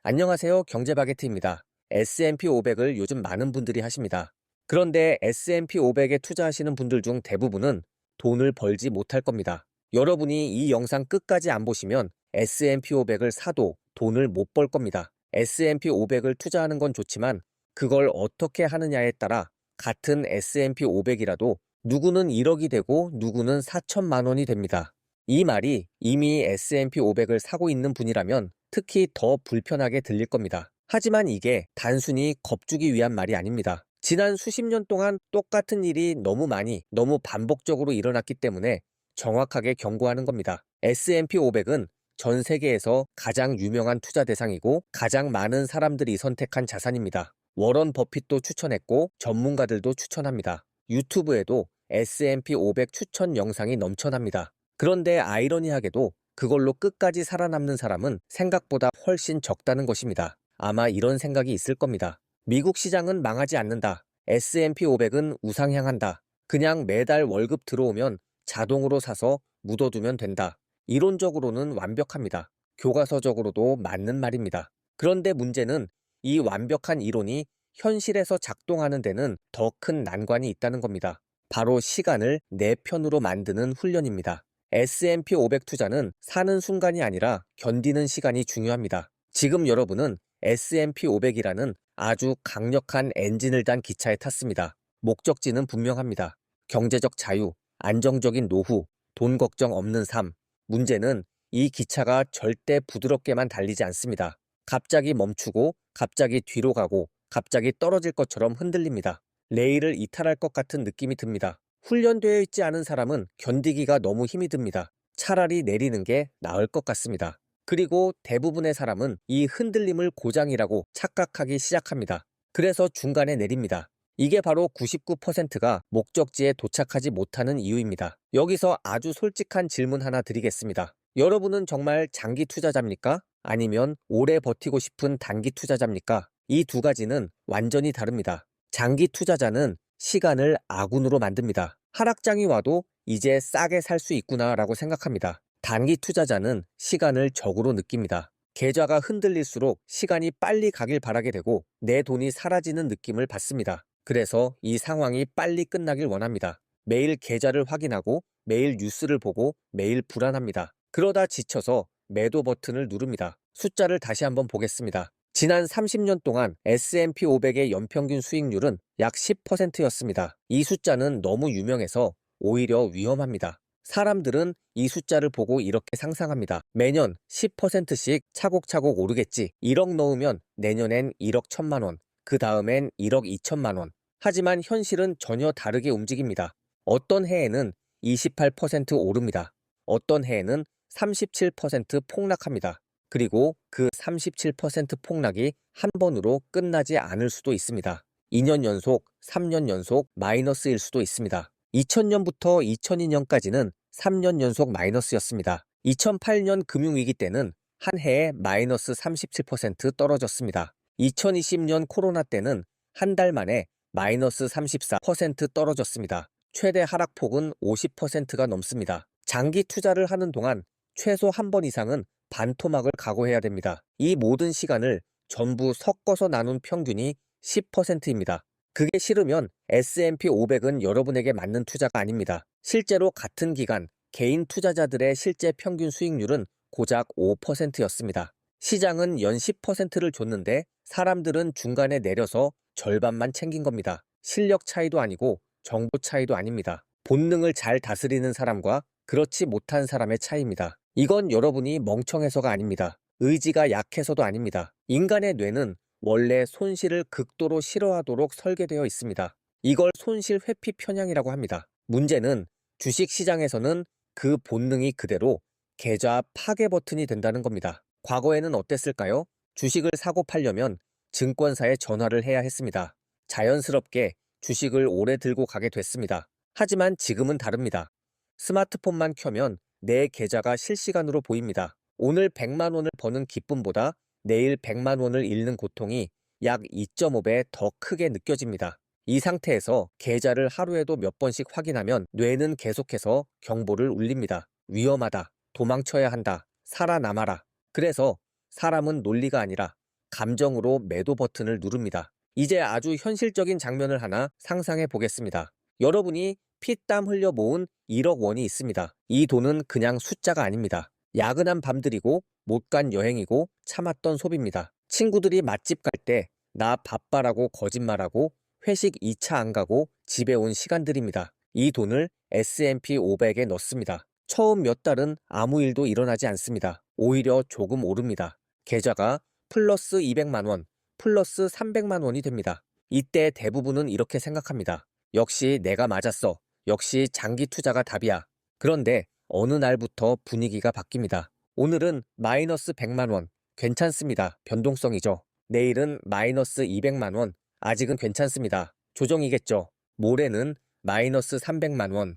안녕하세요. 경제바게트입니다. S&P 500을 요즘 많은 분들이 하십니다. 그런데 S&P 500에 투자하시는 분들 중 대부분은 돈을 벌지 못할 겁니다. 여러분이 이 영상 끝까지 안 보시면 S&P 500을 사도 돈을 못 벌 겁니다. S&P 500을 투자하는 건 좋지만 그걸 어떻게 하느냐에 따라 같은 S&P 500이라도 누구는 1억이 되고 누구는 4천만 원이 됩니다. 이 말이 이미 S&P 500을 사고 있는 분이라면 특히 더 불편하게 들릴 겁니다. 하지만 이게 단순히 겁주기 위한 말이 아닙니다. 지난 수십 년 동안 똑같은 일이 너무 많이, 너무 반복적으로 일어났기 때문에 정확하게 경고하는 겁니다. S&P 500은 전 세계에서 가장 유명한 투자 대상이고 가장 많은 사람들이 선택한 자산입니다. 워런 버핏도 추천했고 전문가들도 추천합니다. 유튜브에도 S&P 500 추천 영상이 넘쳐납니다. 그런데 아이러니하게도 그걸로 끝까지 살아남는 사람은 생각보다 훨씬 적다는 것입니다. 아마 이런 생각이 있을 겁니다. 미국 시장은 망하지 않는다. S&P 500은 우상향한다. 그냥 매달 월급 들어오면 자동으로 사서 묻어두면 된다. 이론적으로는 완벽합니다. 교과서적으로도 맞는 말입니다. 그런데 문제는 이 완벽한 이론이 현실에서 작동하는 데는 더 큰 난관이 있다는 겁니다. 바로 시간을 내 편으로 만드는 훈련입니다. S&P 500 투자는 사는 순간이 아니라 견디는 시간이 중요합니다. 지금 여러분은 S&P 500이라는 아주 강력한 엔진을 단 기차에 탔습니다. 목적지는 분명합니다. 경제적 자유, 안정적인 노후, 돈 걱정 없는 삶. 문제는 이 기차가 절대 부드럽게만 달리지 않습니다. 갑자기 멈추고, 갑자기 뒤로 가고, 갑자기 떨어질 것처럼 흔들립니다. 레일을 이탈할 것 같은 느낌이 듭니다. 훈련되어 있지 않은 사람은 견디기가 너무 힘이 듭니다. 차라리 내리는 게 나을 것 같습니다. 그리고 대부분의 사람은 이 흔들림을 고장이라고 착각하기 시작합니다. 그래서 중간에 내립니다. 이게 바로 99%가 목적지에 도착하지 못하는 이유입니다. 여기서 아주 솔직한 질문 하나 드리겠습니다. 여러분은 정말 장기 투자자입니까? 아니면 오래 버티고 싶은 단기 투자자입니까? 이 두 가지는 완전히 다릅니다. 장기 투자자는 시간을 아군으로 만듭니다. 하락장이 와도 이제 싸게 살 수 있구나라고 생각합니다. 단기 투자자는 시간을 적으로 느낍니다. 계좌가 흔들릴수록 시간이 빨리 가길 바라게 되고 내 돈이 사라지는 느낌을 받습니다. 그래서 이 상황이 빨리 끝나길 원합니다. 매일 계좌를 확인하고 매일 뉴스를 보고 매일 불안합니다. 그러다 지쳐서 매도 버튼을 누릅니다. 숫자를 다시 한번 보겠습니다. 지난 30년 동안 S&P 500의 연평균 수익률은 약 10%였습니다. 이 숫자는 너무 유명해서 오히려 위험합니다. 사람들은 이 숫자를 보고 이렇게 상상합니다. 매년 10%씩 차곡차곡 오르겠지. 1억 넣으면 내년엔 1억 1천만 원, 그 다음엔 1억 2천만 원. 하지만 현실은 전혀 다르게 움직입니다. 어떤 해에는 28% 오릅니다. 어떤 해에는 37% 폭락합니다. 그리고 그 37% 폭락이 한 번으로 끝나지 않을 수도 있습니다. 2년 연속, 3년 연속 마이너스일 수도 있습니다. 2000년부터 2002년까지는 3년 연속 마이너스였습니다. 2008년 금융위기 때는 한 해에 마이너스 37% 떨어졌습니다. 2020년 코로나 때는 한 달 만에 마이너스 34% 떨어졌습니다. 최대 하락폭은 50%가 넘습니다. 장기 투자를 하는 동안 최소 한 번 이상은 반토막을 각오해야 됩니다. 이 모든 시간을 전부 섞어서 나눈 평균이 10%입니다. 그게 싫으면 S&P 500은 여러분에게 맞는 투자가 아닙니다. 실제로 같은 기간 개인 투자자들의 실제 평균 수익률은 고작 5%였습니다. 시장은 연 10%를 줬는데 사람들은 중간에 내려서 절반만 챙긴 겁니다. 실력 차이도 아니고 정보 차이도 아닙니다. 본능을 잘 다스리는 사람과 그렇지 못한 사람의 차이입니다. 이건 여러분이 멍청해서가 아닙니다. 의지가 약해서도 아닙니다. 인간의 뇌는 원래 손실을 극도로 싫어하도록 설계되어 있습니다. 이걸 손실 회피 편향이라고 합니다. 문제는 주식 시장에서는 그 본능이 그대로 계좌 파괴 버튼이 된다는 겁니다. 과거에는 어땠을까요? 주식을 사고 팔려면 증권사에 전화를 해야 했습니다. 자연스럽게 주식을 오래 들고 가게 됐습니다. 하지만 지금은 다릅니다. 스마트폰만 켜면 내 계좌가 실시간으로 보입니다. 오늘 100만 원을 버는 기쁨보다 내일 100만 원을 잃는 고통이 약 2.5배 더 크게 느껴집니다. 이 상태에서 계좌를 하루에도 몇 번씩 확인하면 뇌는 계속해서 경보를 울립니다. 위험하다, 도망쳐야 한다, 살아남아라. 그래서 사람은 논리가 아니라 감정으로 매도 버튼을 누릅니다. 이제 아주 현실적인 장면을 하나 상상해 보겠습니다. 여러분이 피땀 흘려 모은 1억 원이 있습니다. 이 돈은 그냥 숫자가 아닙니다. 야근한 밤들이고 못 간 여행이고 참았던 소비입니다. 친구들이 맛집 갈 때 나 바빠라고 거짓말하고 회식 2차 안 가고 집에 온 시간들입니다. 이 돈을 S&P 500에 넣습니다. 처음 몇 달은 아무 일도 일어나지 않습니다. 오히려 조금 오릅니다. 계좌가 플러스 200만 원, 플러스 300만 원이 됩니다. 이때 대부분은 이렇게 생각합니다. 역시 내가 맞았어. 역시 장기 투자가 답이야. 그런데 어느 날부터 분위기가 바뀝니다. 오늘은 마이너스 100만 원. 괜찮습니다. 변동성이죠. 내일은 마이너스 200만 원. 아직은 괜찮습니다. 조정이겠죠. 모레는 마이너스 300만 원.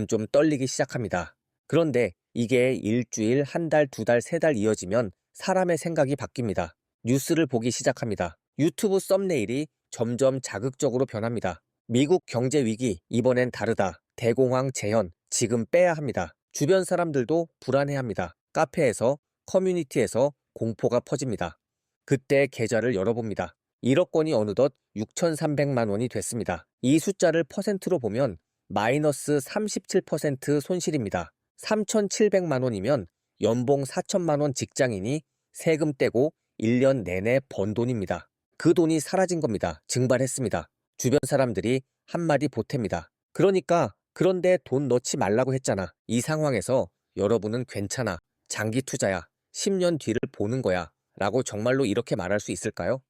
좀 떨리기 시작합니다. 그런데 이게 일주일, 한 달, 두 달, 세 달 이어지면 사람의 생각이 바뀝니다. 뉴스를 보기 시작합니다. 유튜브 썸네일이 점점 자극적으로 변합니다. 미국 경제 위기, 이번엔 다르다. 대공황 재현, 지금 빼야 합니다. 주변 사람들도 불안해합니다. 카페에서, 커뮤니티에서 공포가 퍼집니다. 그때 계좌를 열어봅니다. 1억 원이 어느덧 6,300만 원이 됐습니다. 이 숫자를 퍼센트로 보면 마이너스 37% 손실입니다. 3,700만 원이면 연봉 4천만 원 직장인이 세금 떼고 1년 내내 번 돈입니다. 그 돈이 사라진 겁니다. 증발했습니다. 주변 사람들이 한마디 보탭니다. 그런데 돈 넣지 말라고 했잖아. 이 상황에서 여러분은 괜찮아. 장기 투자야. 10년 뒤를 보는 거야. 라고 정말로 이렇게 말할 수 있을까요?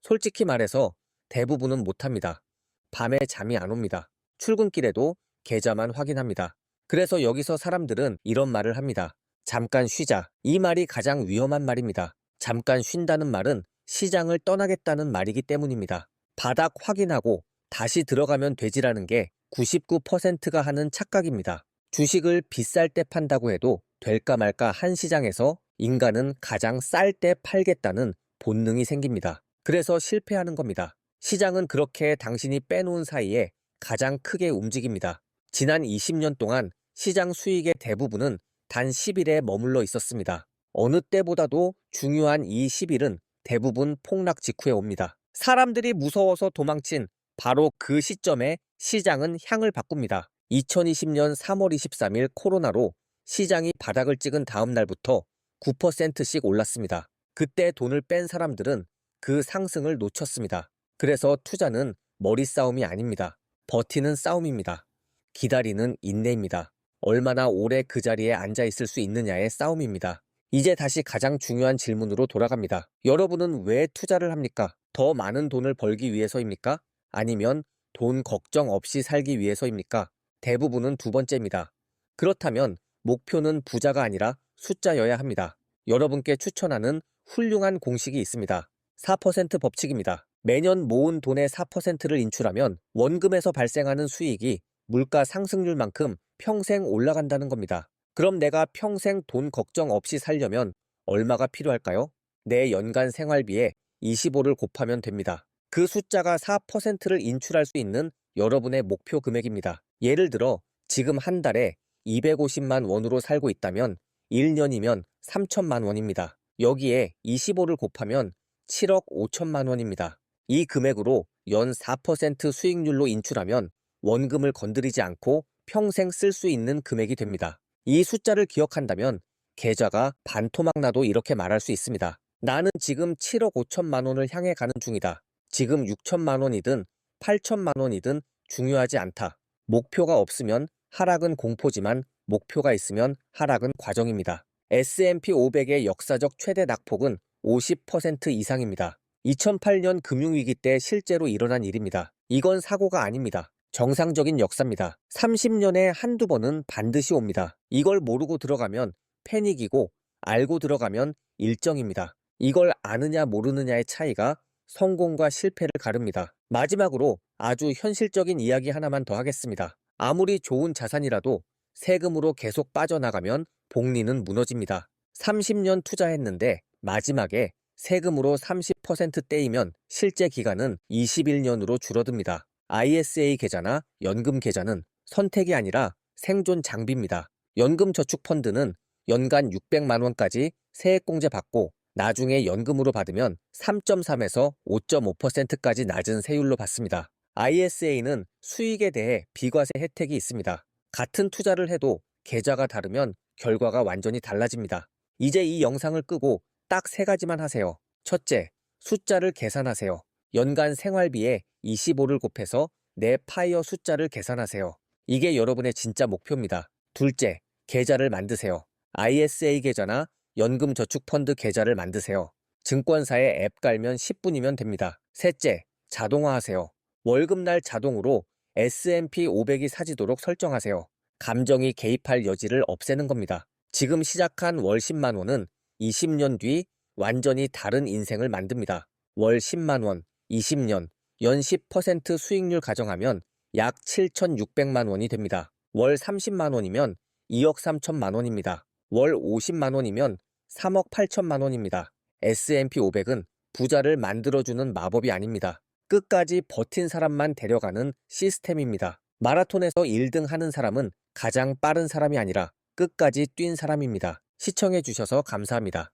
솔직히 말해서 대부분은 못합니다. 밤에 잠이 안 옵니다. 출근길에도 계좌만 확인합니다. 그래서 여기서 사람들은 이런 말을 합니다. 잠깐 쉬자. 이 말이 가장 위험한 말입니다. 잠깐 쉰다는 말은 시장을 떠나겠다는 말이기 때문입니다. 바닥 확인하고 다시 들어가면 되지라는 게 99%가 하는 착각입니다. 주식을 비쌀 때 판다고 해도 될까 말까 한 시장에서 인간은 가장 쌀 때 팔겠다는 본능이 생깁니다. 그래서 실패하는 겁니다. 시장은 그렇게 당신이 빼놓은 사이에 가장 크게 움직입니다. 지난 20년 동안 시장 수익의 대부분은 단 10일에 머물러 있었습니다. 어느 때보다도 중요한 이 10일은 대부분 폭락 직후에 옵니다. 사람들이 무서워서 도망친 바로 그 시점에 시장은 향을 바꿉니다. 2020년 3월 23일 코로나로 시장이 바닥을 찍은 다음 날부터 9%씩 올랐습니다. 그때 돈을 뺀 사람들은 그 상승을 놓쳤습니다. 그래서 투자는 머리 싸움이 아닙니다. 버티는 싸움입니다. 기다리는 인내입니다. 얼마나 오래 그 자리에 앉아 있을 수 있느냐의 싸움입니다. 이제 다시 가장 중요한 질문으로 돌아갑니다. 여러분은 왜 투자를 합니까? 더 많은 돈을 벌기 위해서입니까? 아니면 돈 걱정 없이 살기 위해서입니까? 대부분은 두 번째입니다. 그렇다면 목표는 부자가 아니라 숫자여야 합니다. 여러분께 추천하는 훌륭한 공식이 있습니다. 4% 법칙입니다. 매년 모은 돈의 4%를 인출하면 원금에서 발생하는 수익이 물가 상승률만큼 평생 올라간다는 겁니다. 그럼 내가 평생 돈 걱정 없이 살려면 얼마가 필요할까요? 내 연간 생활비에 25를 곱하면 됩니다. 그 숫자가 4%를 인출할 수 있는 여러분의 목표 금액입니다. 예를 들어 지금 한 달에 250만 원으로 살고 있다면 1년이면 3천만 원입니다. 여기에 25를 곱하면 7억 5천만 원입니다. 이 금액으로 연 4% 수익률로 인출하면 원금을 건드리지 않고 평생 쓸 수 있는 금액이 됩니다. 이 숫자를 기억한다면 계좌가 반토막 나도 이렇게 말할 수 있습니다. 나는 지금 7억 5천만 원을 향해 가는 중이다. 지금 6천만 원이든 8천만 원이든 중요하지 않다. 목표가 없으면 하락은 공포지만 목표가 있으면 하락은 과정입니다. S&P 500의 역사적 최대 낙폭은 50% 이상입니다. 2008년 금융위기 때 실제로 일어난 일입니다. 이건 사고가 아닙니다. 정상적인 역사입니다. 30년에 한두 번은 반드시 옵니다. 이걸 모르고 들어가면 패닉이고 알고 들어가면 일정입니다. 이걸 아느냐 모르느냐의 차이가 성공과 실패를 가릅니다. 마지막으로 아주 현실적인 이야기 하나만 더 하겠습니다. 아무리 좋은 자산이라도 세금으로 계속 빠져나가면 복리는 무너집니다. 30년 투자했는데 마지막에 세금으로 30% 떼이면 실제 기간은 21년으로 줄어듭니다. ISA 계좌나 연금 계좌는 선택이 아니라 생존 장비입니다. 연금저축펀드는 연간 600만 원까지 세액공제 받고 나중에 연금으로 받으면 3.3에서 5.5%까지 낮은 세율로 받습니다. ISA는 수익에 대해 비과세 혜택이 있습니다. 같은 투자를 해도 계좌가 다르면 결과가 완전히 달라집니다. 이제 이 영상을 끄고 딱 3가지만 하세요. 첫째, 숫자를 계산하세요. 연간 생활비에 25를 곱해서 내 파이어 숫자를 계산하세요. 이게 여러분의 진짜 목표입니다. 둘째, 계좌를 만드세요. ISA 계좌나 연금저축펀드 계좌를 만드세요. 증권사에 앱 깔면 10분이면 됩니다. 셋째, 자동화하세요. 월급날 자동으로 S&P 500이 사지도록 설정하세요. 감정이 개입할 여지를 없애는 겁니다. 지금 시작한 월 10만 원은 20년 뒤 완전히 다른 인생을 만듭니다. 월 10만 원, 20년, 연 10% 수익률 가정하면 약 7,600만 원이 됩니다. 월 30만 원이면 2억 3천만 원입니다. 월 50만 원이면 3억 8천만 원입니다. S&P 500은 부자를 만들어주는 마법이 아닙니다. 끝까지 버틴 사람만 데려가는 시스템입니다. 마라톤에서 1등 하는 사람은 가장 빠른 사람이 아니라 끝까지 뛴 사람입니다. 시청해주셔서 감사합니다.